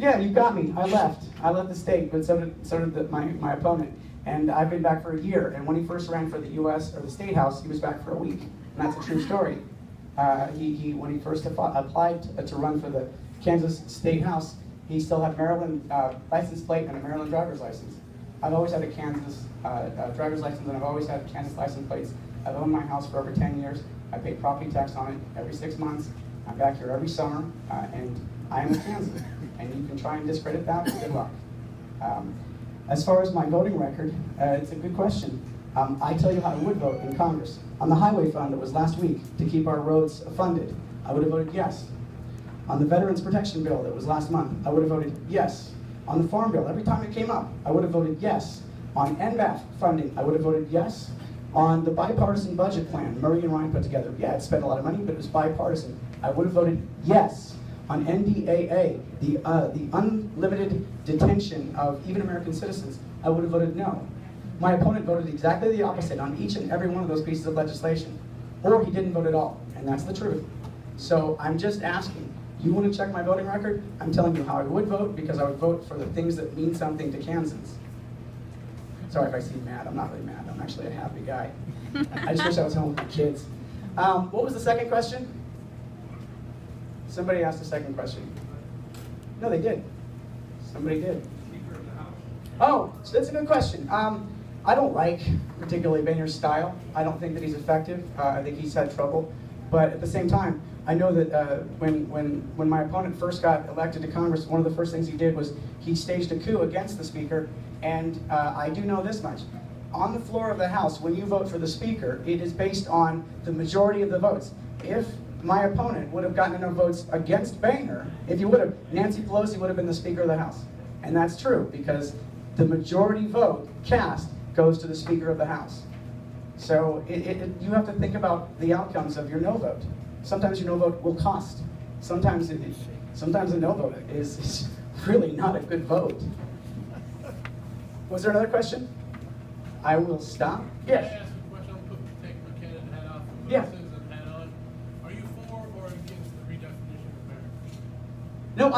Yeah, you got me. I left. I left the state, but so did my opponent. And I've been back for a year. And when he first ran for the U.S. or the State House, he was back for a week. And that's a true story. When he first applied to run for the Kansas State House, he still had a Maryland license plate and a Maryland driver's license. I've always had a Kansas driver's license, and I've always had Kansas license plates. I've owned my house for over 10 years. I pay property tax on it every 6 months. I'm back here every summer, and I am a Kansan. And you can try and discredit that, but good luck. As far as my voting record, it's a good question. I tell you how I would vote in Congress. On the highway fund that was last week to keep our roads funded, I would have voted yes. On the Veterans Protection Bill that was last month, I would have voted yes. On the Farm Bill, every time it came up, I would have voted yes. On NBAF funding, I would have voted yes. On the bipartisan budget plan Murray and Ryan put together, yeah, it spent a lot of money, but it was bipartisan. I would have voted yes. On NDAA, the unlimited detention of even American citizens, I would have voted no. My opponent voted exactly the opposite on each and every one of those pieces of legislation. Or he didn't vote at all, and that's the truth. So I'm just asking, you want to check my voting record? I'm telling you how I would vote, because I would vote for the things that mean something to Kansans. Sorry if I seem mad, I'm not really mad, I'm actually a happy guy. I just wish I was home with my kids. What was the second question? Somebody asked the second question. No, they did. Somebody did. Oh, so that's a good question. I don't like particularly Boehner's style. I don't think that he's effective. I think he's had trouble. But at the same time, I know that when my opponent first got elected to Congress, one of the first things he did was he staged a coup against the Speaker. And I do know this much. On the floor of the House, when you vote for the Speaker, it is based on the majority of the votes. If my opponent would have gotten enough votes against Boehner, if he would have, Nancy Pelosi would have been the Speaker of the House. And that's true, because the majority vote cast goes to the Speaker of the House. So you have to think about the outcomes of your no vote. Sometimes your no vote will cost. Sometimes a no vote is really not a good vote. Was there another question? I will stop. Yes. Can I ask a question? I'll take my candidate hat off. Yeah. Are you for or against the redefinition of marriage? No,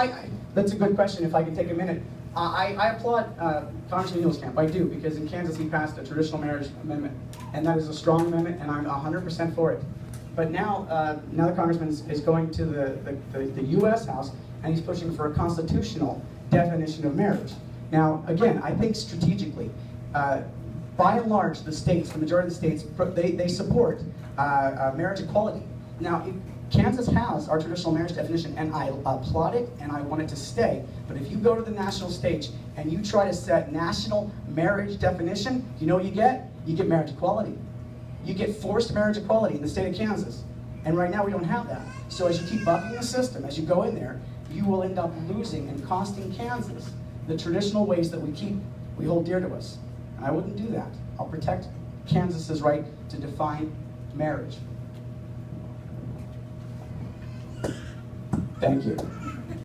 that's a good question. If I could take a minute. I applaud Congressman Camp. I do, because in Kansas he passed a traditional marriage amendment, and that is a strong amendment, and I'm 100% for it. But now the congressman is going to the U.S. House, and he's pushing for a constitutional definition of marriage. Now, again, I think strategically, by and large, the states, the majority of the states, they support marriage equality. Now, Kansas has our traditional marriage definition, and I applaud it, and I want it to stay. But if you go to the national stage and you try to set national marriage definition, you know what you get? You get marriage equality. You get forced marriage equality in the state of Kansas. And right now we don't have that. So as you keep bucking the system, as you go in there, you will end up losing and costing Kansas the traditional ways that we hold dear to us. And I wouldn't do that. I'll protect Kansas's right to define marriage. Thank you.